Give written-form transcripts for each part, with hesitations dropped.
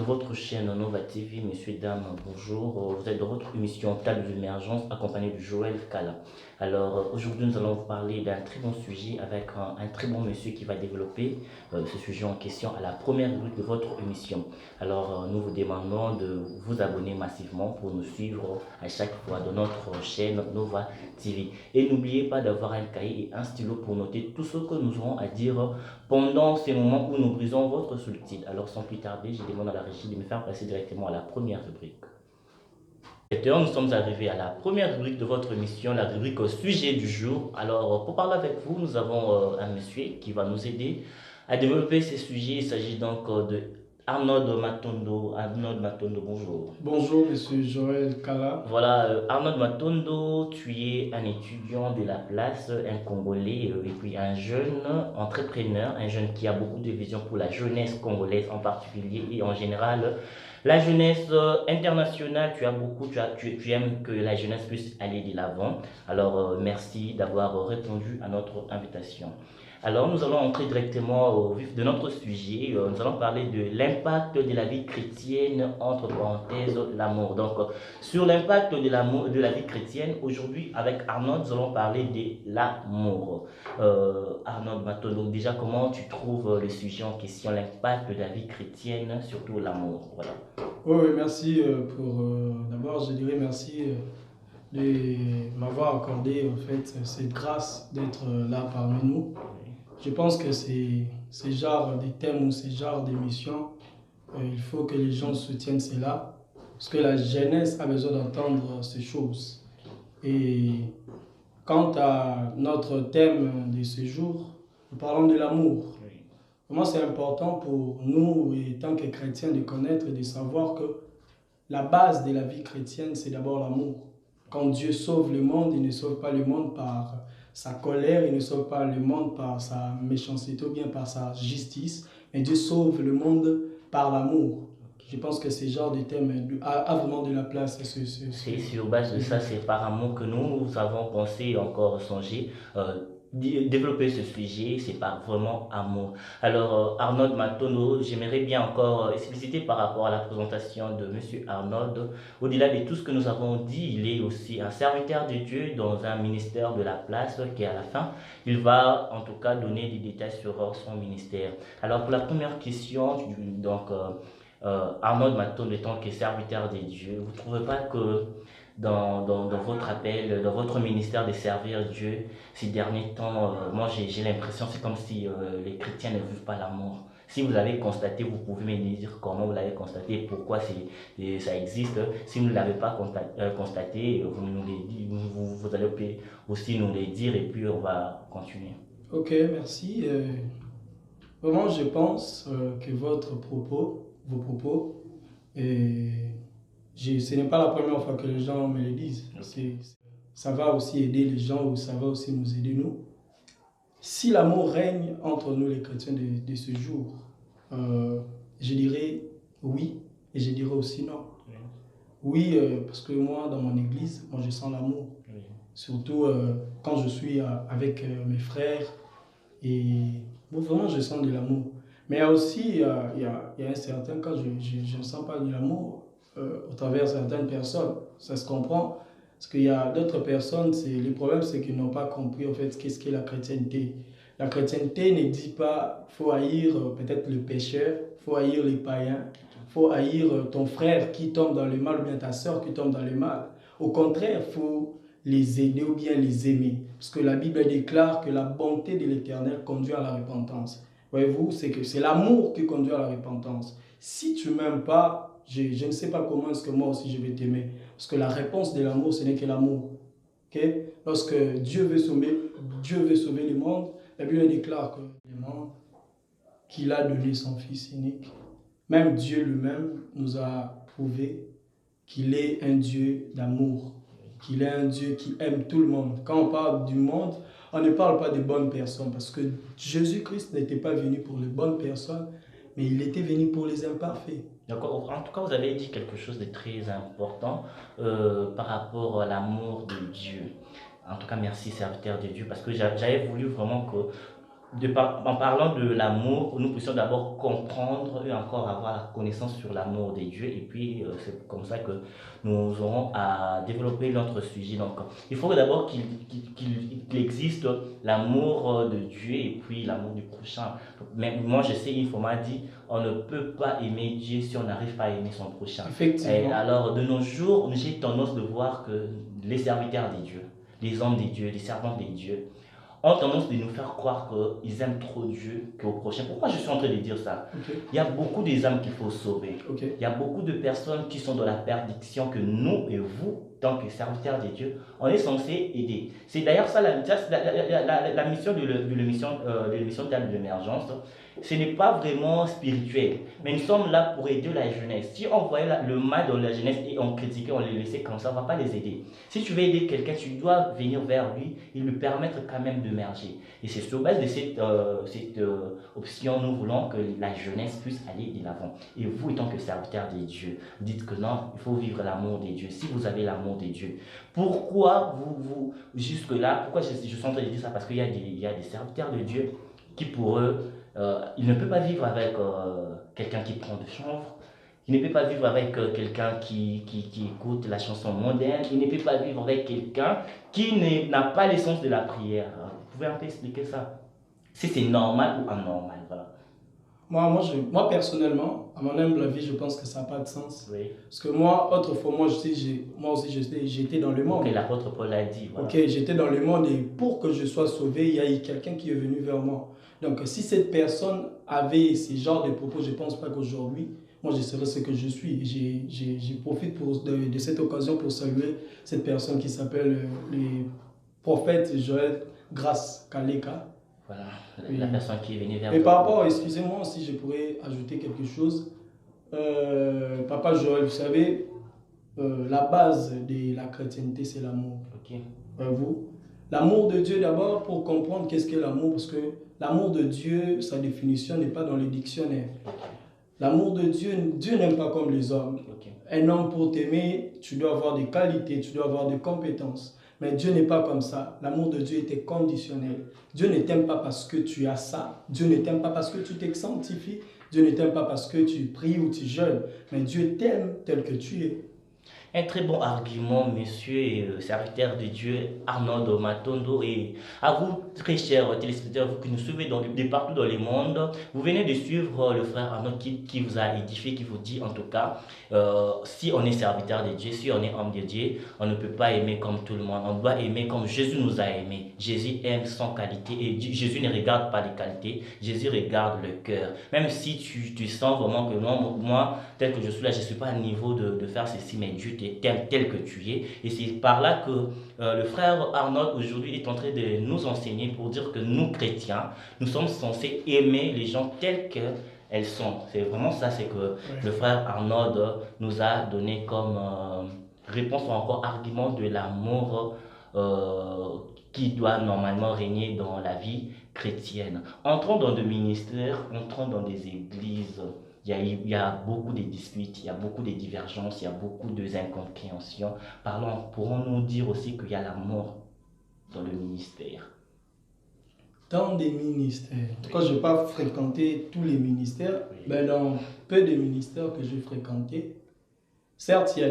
votre chaîne Nova TV, messieurs, dames, bonjour. Vous êtes de votre émission Table d'émergence accompagné de Joël Kala. Alors aujourd'hui nous allons vous parler d'un très bon sujet avec un très bon monsieur qui va développer ce sujet en question à la première rubrique de votre émission. Alors nous vous demandons de vous abonner massivement pour nous suivre à chaque fois de notre chaîne Nova TV. Et n'oubliez pas d'avoir un cahier et un stylo pour noter tout ce que nous aurons à dire pendant ces moments où nous brisons votre solitude. Alors sans plus tarder, je demande à la régie de me faire passer directement à la première rubrique. Nous sommes arrivés à la première rubrique de votre émission, la rubrique au sujet du jour. Alors pour parler avec vous, nous avons un monsieur qui va nous aider à développer ces sujets. Il s'agit donc de Arnold Matondo. Arnold Matondo, bonjour. Bonjour, monsieur Joël Kala. Voilà, Arnold Matondo, tu es un étudiant de la place, un Congolais et puis un jeune entrepreneur, un jeune qui a beaucoup de vision pour la jeunesse congolaise en particulier et en général. La jeunesse internationale, tu aimes que la jeunesse puisse aller de l'avant. Alors, merci d'avoir répondu à notre invitation. Alors, nous allons entrer directement au vif de notre sujet. Nous allons parler de l'impact de la vie chrétienne, entre parenthèses, l'amour. Donc, sur l'impact de l'amour, de la vie chrétienne, aujourd'hui, avec Arnold, nous allons parler de l'amour. Arnold Matondo, déjà, comment tu trouves le sujet en question, l'impact de la vie chrétienne, surtout l'amour? Voilà. Oui, merci d'abord, je dirais merci de m'avoir accordé en fait cette grâce d'être là parmi nous. Je pense que c'est ce genre de thèmes ou ce genre d'émissions, il faut que les gens soutiennent cela, parce que la jeunesse a besoin d'entendre ces choses. Et quant à notre thème de ce jour, nous parlons de l'amour. Pour moi, c'est important pour nous, en tant que chrétiens, de connaître et de savoir que la base de la vie chrétienne, c'est d'abord l'amour. Quand Dieu sauve le monde, il ne sauve pas le monde par sa colère, il ne sauve pas le monde par sa méchanceté ou bien par sa justice, mais Dieu sauve le monde par l'amour. Je pense que ce genre de thème a vraiment de la place. C'est sur base de ça, c'est par amour que nous avons pensé, encore songé, développer ce sujet, c'est par vraiment amour. Alors, Arnold Matondo, j'aimerais bien encore expliciter par rapport à la présentation de Monsieur Arnold. Au-delà de tout ce que nous avons dit, il est aussi un serviteur de Dieu dans un ministère de la place qui, à la fin, il va en tout cas donner des détails sur son ministère. Alors, pour la première question, donc, Arnold Matondo étant que serviteur de Dieu, vous ne trouvez pas que dans votre appel, dans votre ministère de servir Dieu, ces derniers temps, moi j'ai l'impression c'est comme si les chrétiens ne vivent pas l'amour. Si vous l'avez constaté, vous pouvez me dire comment vous l'avez constaté, pourquoi ça existe. Si vous ne l'avez pas constaté, vous allez aussi nous le dire et puis on va continuer. Ok, merci. Vraiment, je pense que vos propos, ce n'est pas la première fois que les gens me le disent. Ça va aussi aider les gens ou ça va aussi nous aider nous. Si l'amour règne entre nous les chrétiens de ce jour, je dirais oui et je dirais aussi non. Oui, parce que moi, dans mon église, moi je sens l'amour. Oui. Surtout quand je suis avec mes frères et bon, vraiment je sens de l'amour. Mais il y a aussi il y a un certain cas, je ne sens pas de l'amour au travers de certaines personnes. Ça se comprend. Parce qu'il y a d'autres personnes, le problème c'est qu'ils n'ont pas compris en fait qu'est-ce qu'est la chrétienté. La chrétienté ne dit pas qu'il faut haïr peut-être le pécheur, il faut haïr les païens, il faut haïr ton frère qui tombe dans le mal ou bien ta soeur qui tombe dans le mal. Au contraire, il faut les aider ou bien les aimer. Parce que la Bible déclare que la bonté de l'Éternel conduit à la repentance. Voyez-vous, c'est que c'est l'amour qui conduit à la repentance. Si tu ne m'aimes pas, je ne sais pas comment est-ce que moi aussi je vais t'aimer. Parce que la réponse de l'amour, ce n'est que l'amour. Okay? Lorsque Dieu veut sauver le monde, la Bible déclare que le monde, qu'il a donné son Fils unique. Même Dieu lui-même nous a prouvé qu'il est un Dieu d'amour, qu'il est un Dieu qui aime tout le monde. Quand on parle du monde, on ne parle pas des bonnes personnes, parce que Jésus-Christ n'était pas venu pour les bonnes personnes, mais il était venu pour les imparfaits. D'accord. En tout cas, vous avez dit quelque chose de très important par rapport à l'amour de Dieu. En tout cas, merci serviteur de Dieu, parce que j'avais voulu vraiment que En parlant de l'amour, nous puissions d'abord comprendre et encore avoir la connaissance sur l'amour des dieux. Et puis, c'est comme ça que nous aurons à développer notre sujet. Donc, il faut d'abord qu'il existe l'amour de Dieu et puis l'amour du prochain. Mais moi, je sais, il faut m'a dit, on ne peut pas aimer Dieu si on n'arrive pas à aimer son prochain. Et Effectivement. alors, de nos jours, j'ai tendance de voir que les serviteurs des dieux, les hommes des dieux, les servants des dieux, ont tendance de nous faire croire qu'ils aiment trop Dieu qu'au prochain. Pourquoi je suis en train de dire ça? Ok. Il y a beaucoup des âmes qu'il faut sauver. Ok. Il y a beaucoup de personnes qui sont dans la perdition que nous et vous, tant que serviteurs de Dieu, on est censé aider. C'est d'ailleurs ça la mission de l'émission Table de l'émergence. Ce n'est pas vraiment spirituel, mais nous sommes là pour aider la jeunesse. Si on voyait le mal dans la jeunesse et on critiquait, on les laissait comme ça, on ne va pas les aider. Si tu veux aider quelqu'un, tu dois venir vers lui et lui permettre quand même d'émerger. Et c'est sur base de cette option, nous voulons que la jeunesse puisse aller de l'avant. Et vous, étant que serviteur des dieux, dites que non, il faut vivre l'amour des dieux. Si vous avez l'amour des dieux, pourquoi jusque-là, pourquoi je suis en train de dire ça? Parce qu'il y a des serviteurs de Dieu qui, pour eux, il ne peut pas vivre avec quelqu'un qui prend de chanvre. Il ne peut pas vivre avec quelqu'un qui écoute la chanson moderne. Il ne peut pas vivre avec quelqu'un qui n'a pas l'essence de la prière. Vous pouvez un peu expliquer ça? Si c'est normal ou anormal, voilà. Moi, personnellement, à mon humble avis, je pense que ça n'a pas de sens. Oui. Parce que moi, autrefois, moi aussi, j'étais dans le monde. Ok, l'apôtre Paul l'a dit. Voilà. Ok, j'étais dans le monde et pour que je sois sauvé, il y a eu quelqu'un qui est venu vers moi. Donc, si cette personne avait ce genre de propos, je ne pense pas qu'aujourd'hui, moi, je serais ce que je suis. Je profite de cette occasion pour saluer cette personne qui s'appelle le prophète Joël Grace Kaleka. Voilà, Oui. la personne qui est venue vers Et toi. par rapport, excusez-moi si je pourrais ajouter quelque chose. Papa Joël, vous savez, la base de la chrétienté, c'est l'amour. Ok. Vous, l'amour de Dieu d'abord, pour comprendre qu'est-ce qu'est l'amour, parce que l'amour de Dieu, sa définition n'est pas dans les dictionnaires. L'amour de Dieu, Dieu n'aime pas comme les hommes. Ok. Un homme pour t'aimer, tu dois avoir des qualités, tu dois avoir des compétences. Mais Dieu n'est pas comme ça. L'amour de Dieu était conditionnel. Dieu ne t'aime pas parce que tu as ça. Dieu ne t'aime pas parce que tu t'es sanctifié. Dieu ne t'aime pas parce que tu pries ou tu jeûnes. Mais Dieu t'aime tel que tu es. Un très bon argument, monsieur et serviteur de Dieu, Arnaud Matondo, et à vous, très chers téléspectateurs, vous qui nous suivez de partout dans le monde, vous venez de suivre le frère Arnaud qui vous a édifié, qui vous dit en tout cas, si on est serviteur de Dieu, si on est homme de Dieu, on ne peut pas aimer comme tout le monde, on doit aimer comme Jésus nous a aimés. Jésus aime sans qualité et Jésus ne regarde pas les qualités, Jésus regarde le cœur. Même si tu sens vraiment que non, moi, tel que je suis là, je ne suis pas à niveau de faire ceci, mais Dieu tel que tu es. Et c'est par là que le frère Arnold aujourd'hui est en train de nous enseigner pour dire que nous, chrétiens, nous sommes censés aimer les gens tels qu'elles sont. C'est vraiment ça, c'est que le frère Arnold nous a donné comme réponse ou encore argument de l'amour qui doit normalement régner dans la vie chrétienne. Entrons dans des ministères, entrons dans des églises. Il y a beaucoup de disputes, il y a beaucoup de divergences, il y a beaucoup d'incompréhensions. Pourrons-nous dire aussi qu'il y a la mort dans le ministère? Dans des ministères. En tout cas, je n'ai pas fréquenté tous les ministères, Oui. mais dans peu de ministères que j'ai fréquentés, certes, il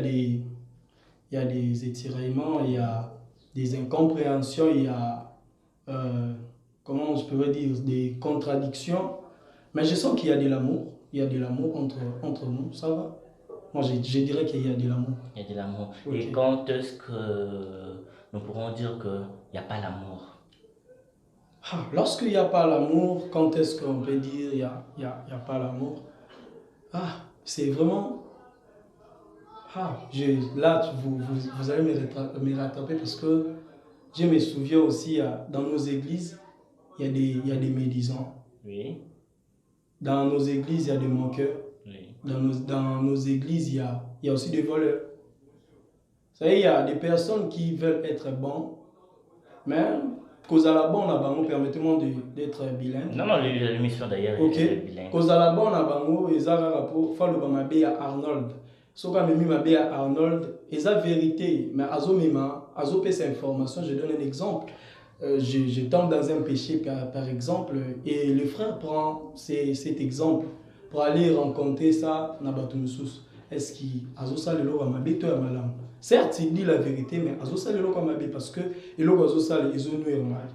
y a des étiraillements, il y a des incompréhensions, il y a, comment je pourrais dire, des contradictions, mais je sens qu'il y a de l'amour. Il y a de l'amour entre nous, ça va. Moi, je dirais qu'il y a de l'amour. Il y a de l'amour. Okay. Et quand est-ce que nous pourrons dire qu'il n'y a pas l'amour? Lorsqu'il n'y a pas l'amour, quand est-ce qu'on peut dire qu'il n'y a pas l'amour? C'est vraiment... là, vous allez me rattraper parce que je me souviens aussi, dans nos églises, il y a des médisants. Oui. Dans nos églises, il y a des manqueurs. Oui. Dans nos églises, il y a aussi des voleurs. Vous savez, il y a des personnes qui veulent être bons, mais cause à la bonne, permettez-moi d'être bilingue. Non, l'émission d'ailleurs est bilingue. Cause à la bonne, ils ont fait Arnold. So quand même m'a Arnold, ils ont vérité, mais azo pèse information, je donne un exemple. je tombe dans un péché par exemple, et le frère prend cet exemple pour aller rencontrer ça dans Batoumsous. Est-ce qu'il a ça le amabe toi malam? Certes, il dit la vérité, mais a ça le amabe parce que il a ça ils ont nous mal.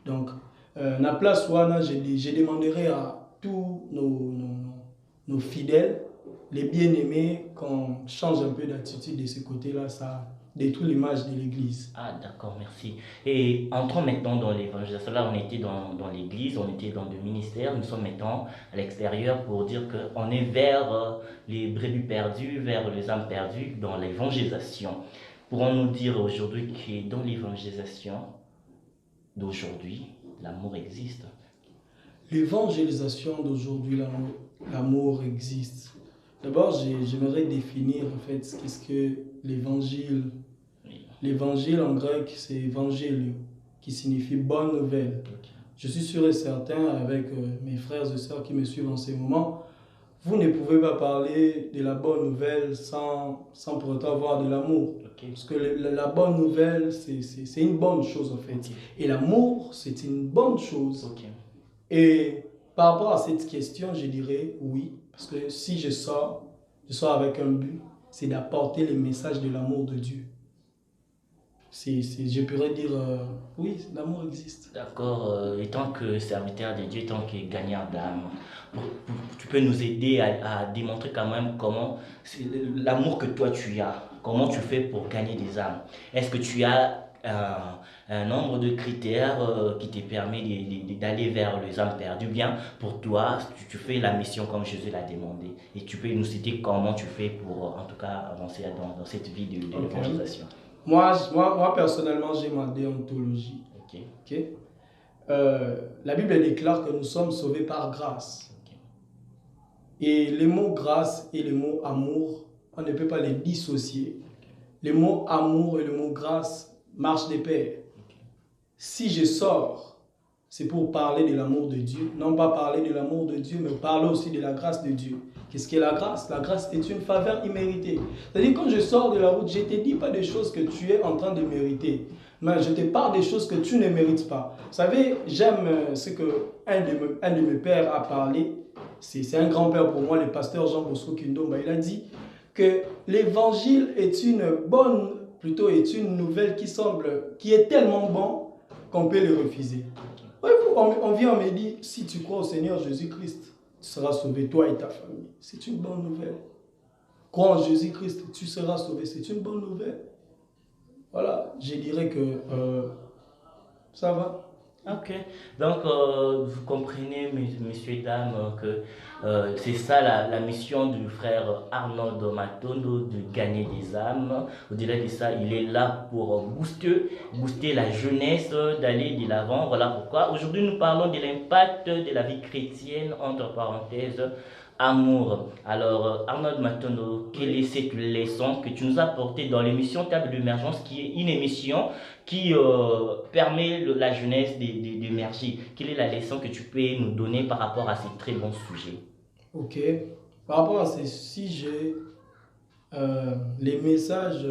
Donc, na place où je demanderai à tous nos fidèles, les bien-aimés, qu'on change un peu d'attitude de ce côté-là, ça détruit l'image de l'Église. Ah, d'accord, merci. Et entrons maintenant dans l'évangélisation. Là, on était dans l'église, on était dans le ministère, nous sommes maintenant à l'extérieur pour dire qu'on est vers les brebis perdus, vers les âmes perdues, dans l'évangélisation. Pourrons-nous dire aujourd'hui que dans l'évangélisation d'aujourd'hui, l'amour existe? L'évangélisation d'aujourd'hui, l'amour existe. D'abord, j'aimerais définir en fait qu'est-ce que l'évangile. L'évangile en grec, c'est évangile, qui signifie bonne nouvelle. Ok. Je suis sûr et certain, avec mes frères et sœurs qui me suivent en ces moments, vous ne pouvez pas parler de la bonne nouvelle sans pour autant avoir de l'amour. Ok. Parce que la bonne nouvelle, c'est une bonne chose en fait. Ok. Et l'amour, c'est une bonne chose. Ok. Et par rapport à cette question, je dirais oui. Parce que si je sors avec un but, c'est d'apporter le message de l'amour de Dieu. Je pourrais dire oui, l'amour existe. D'accord, étant que serviteur de Dieu, étant que gagnant d'âme, tu peux nous aider à démontrer quand même comment l'amour que toi tu as, comment tu fais pour gagner des âmes. Est-ce que tu as un nombre de critères qui te permet d'aller vers les âmes perdues? Bien, pour toi, tu fais la mission comme Jésus l'a demandé. Et tu peux nous citer comment tu fais pour, en tout cas, avancer dans cette vie de l'évangélisation. Moi, personnellement, j'ai ma déontologie. Ok. Okay? La Bible déclare que nous sommes sauvés par grâce. Ok. Et les mots grâce et les mots amour, on ne peut pas les dissocier. Les mots amour et le mot grâce marchent de pair. Si je sors, c'est pour parler de l'amour de Dieu. Non pas parler de l'amour de Dieu, mais parler aussi de la grâce de Dieu. Qu'est-ce qu'est la grâce? La grâce est une faveur imméritée. C'est-à-dire, quand je sors de la route, je ne te dis pas des choses que tu es en train de mériter. Mais je te parle des choses que tu ne mérites pas. Vous savez, j'aime ce qu'un de mes pères a parlé. C'est un grand-père pour moi, le pasteur Jean Bosco Kindomba. Il a dit que l'évangile est une nouvelle qui est tellement bon qu'on peut le refuser. On vient, on me dit, si tu crois au Seigneur Jésus-Christ, tu seras sauvé, toi et ta famille. C'est une bonne nouvelle. Crois en Jésus-Christ, tu seras sauvé. C'est une bonne nouvelle. Voilà, je dirais que ça va. Ok, donc vous comprenez, messieurs et dames, que c'est ça la mission du frère Arnold Matondo, de gagner des âmes. Au-delà de ça, il est là pour booster la jeunesse, d'aller de l'avant. Voilà pourquoi aujourd'hui nous parlons de l'impact de la vie chrétienne, entre parenthèses, amour. Alors, Arnold Matondo, quelle est cette leçon que tu nous as apportée dans l'émission Table d'émergence, qui est une émission qui permet la jeunesse d'émerger? Quelle est la leçon que tu peux nous donner par rapport à ces très bons sujets? Ok. Par rapport à ces sujets, les messages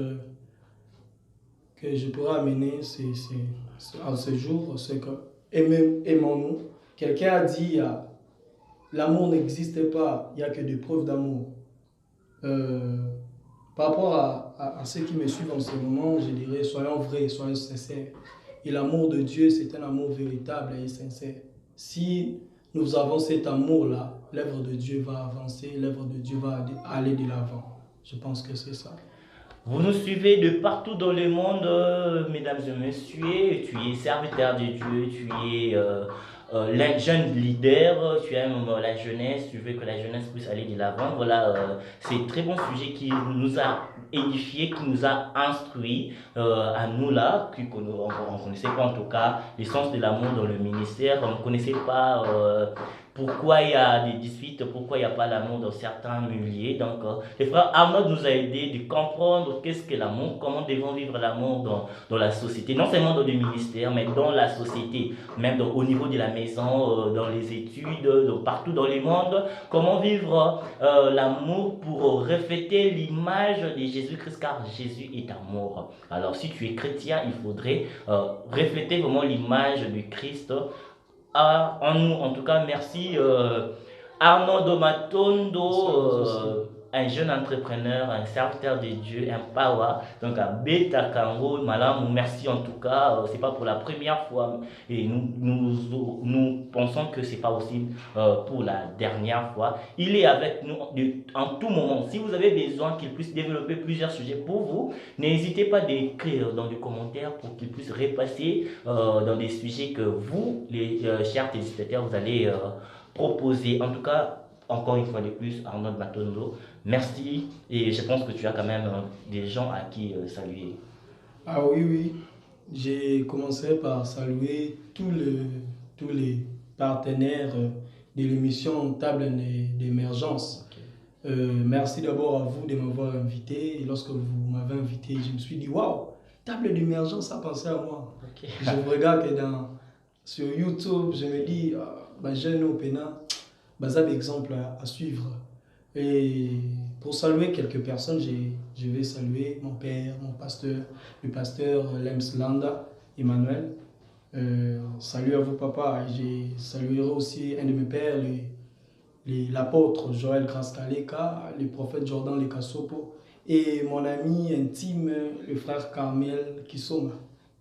que je pourrais amener en ce jour, c'est que aimons-nous. Quelqu'un a dit l'amour n'existe pas, il n'y a que des preuves d'amour. Par rapport à ceux qui me suivent en ce moment, je dirais soyons vrais, soyons sincères. Et l'amour de Dieu, c'est un amour véritable et sincère. Si nous avons cet amour-là, l'œuvre de Dieu va avancer, l'œuvre de Dieu va aller de l'avant. Je pense que c'est ça. Vous nous suivez de partout dans le monde, mesdames et messieurs. Tu es serviteur de Dieu, tu es jeune leader, tu aimes la jeunesse, tu veux que la jeunesse puisse aller de l'avant. Voilà, c'est un très bon sujet qui nous a édifié, qui nous a instruit à nous là, qu'on ne connaissait pas en tout cas l'essence de l'amour dans le ministère, on ne connaissait pas pourquoi il y a des disputes, pourquoi il n'y a pas l'amour dans certains milieux. Donc, le frère Arnaud nous a aidé de comprendre qu'est-ce que l'amour, comment devons vivre l'amour dans la société, non seulement dans le ministère, mais dans la société, même au niveau de la maison, dans les études, partout dans le monde, comment vivre l'amour pour refléter l'image de Jésus-Christ, car Jésus est amour. Alors, si tu es chrétien, il faudrait refléter vraiment l'image du Christ en nous. En tout cas, merci Arnaud Domatondo, un jeune entrepreneur, un serviteur de Dieu, un power. Donc à Beta Kango, Malam, merci en tout cas. C'est pas pour la première fois et nous pensons que c'est pas aussi pour la dernière fois. Il est avec nous en tout moment. Si vous avez besoin qu'il puisse développer plusieurs sujets pour vous, n'hésitez pas d'écrire dans les commentaires pour qu'il puisse repasser dans des sujets que vous, les chers téléspectateurs, vous allez proposer. En tout cas, encore une fois de plus, Arnaud Matondo, merci. Et je pense que tu as quand même des gens à qui saluer. Ah oui, oui. J'ai commencé par saluer tous les partenaires de l'émission Table d'émergence. Okay. Merci d'abord à vous de m'avoir invité. Et lorsque vous m'avez invité, je me suis dit, waouh, Table d'émergence, ça pensait à moi. Okay. Je regarde que sur YouTube, je me dis, jeune au Pénin, un exemple à suivre. Et pour saluer quelques personnes, je vais saluer mon père, mon pasteur, le pasteur Lems Landa, Emmanuel. Salut à vous, papa. Je saluerai aussi un de mes pères, l'apôtre Joël Graskaleka, le prophète Jordan Lekasopo, et mon ami intime, le frère Carmel Kisoma.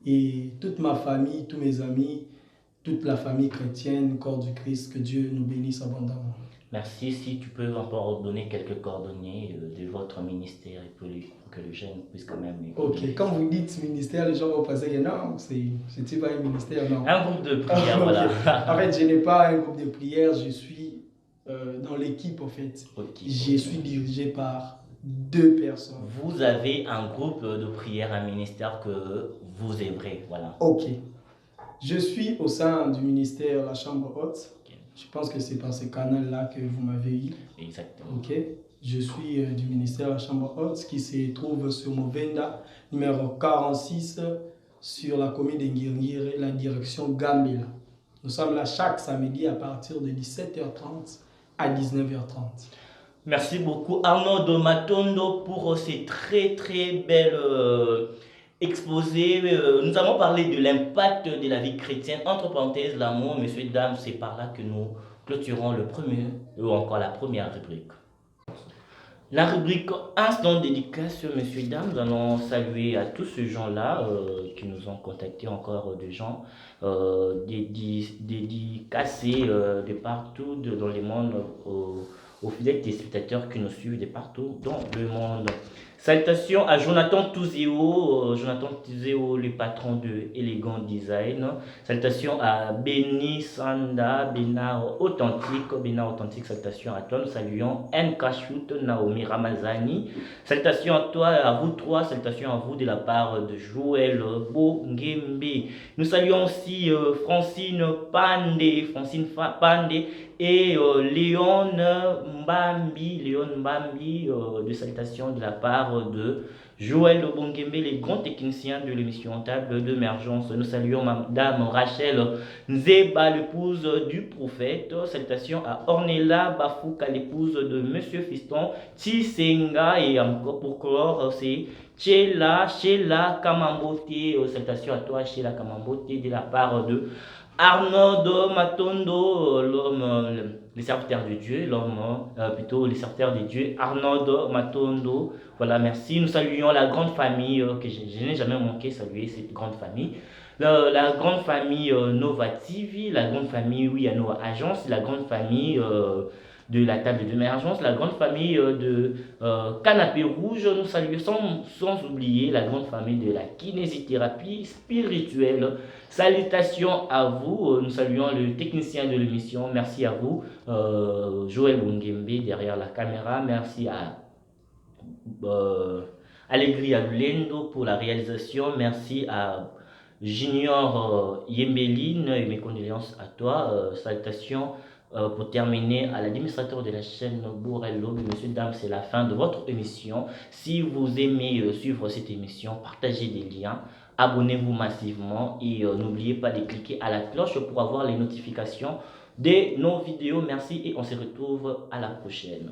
Et toute ma famille, tous mes amis, toute la famille chrétienne, corps du Christ, que Dieu nous bénisse abondamment. Merci. Si tu peux encore donner quelques coordonnées de votre ministère et pour que les jeunes puissent quand même... Ok, quand vous dites ministère, les gens vont penser que non, c'est pas un ministère, non. Un groupe de prière, voilà. En fait, je n'ai pas un groupe de prière, je suis dans l'équipe, en fait. Okay, je suis dirigé par 2 personnes. Vous avez un groupe de prière, un ministère que vous œuvrez, voilà. Ok. Je suis au sein du ministère La Chambre Haute. Okay. Je pense que c'est par ce canal-là que vous m'avez eu. Exactement. Ok. Je suis du ministère La Chambre Haute qui se trouve sur Movenda, numéro 46, sur la commune de Ngirngire, la direction Gambela. Nous sommes là chaque samedi à partir de 17h30 à 19h30. Merci beaucoup Arnaud Domatondo pour ces très belles... exposé, nous allons parler de l'impact de la vie chrétienne, entre parenthèses, l'amour, messieurs, dames, c'est par là que nous clôturons le premier, ou encore la première rubrique. La rubrique instant dédicace, messieurs, dames, nous allons saluer à tous ces gens-là qui nous ont contactés, encore des gens dédicacés de partout dans le monde, aux fidèles téléspectateurs qui nous suivent de partout dans le monde. Salutations à Jonathan Touzéo, le patron de Elegant Design. Salutations à Benny Sanda, Bénard Authentique, salutations à toi. Nous saluons N. Kashout, Naomi Ramazani. Salutations à toi, à vous trois, salutations à vous de la part de Joël Bongembe. Nous saluons aussi Francine Pande et Léon Mbambi, de salutations de la part de Joël Bongembe, les grands techniciens de l'émission Table d'émergence. Nous saluons Madame Rachel Nzeba, l'épouse du prophète. Salutations à Ornella Bafouka, l'épouse de Monsieur Fiston Tisenga, et encore pour clore, c'est Sheila Kamambote. Salutations à toi, Sheila Kamambote, de la part de Arnaud Matondo, le serviteur de Dieu, le serviteur de Dieu, Arnaud Matondo. Voilà, merci. Nous saluons la grande famille, que je n'ai jamais manqué de saluer cette grande famille. La grande famille Nova TV, la grande famille Nova Agence, la grande famille de la table d'émergence, la grande famille de Canapé Rouge. Nous saluons sans oublier la grande famille de la kinésithérapie spirituelle. Salutations à vous. Nous saluons le technicien de l'émission. Merci à vous, Joël Bongembe derrière la caméra. Merci à Allegria Lendo pour la réalisation. Merci à Junior Yemeline et mes condoléances à toi. Salutations Pour terminer, à l'administrateur de la chaîne Bourrello, monsieur, dame, c'est la fin de votre émission. Si vous aimez suivre cette émission, partagez des liens, abonnez-vous massivement et n'oubliez pas de cliquer à la cloche pour avoir les notifications de nos vidéos. Merci et on se retrouve à la prochaine.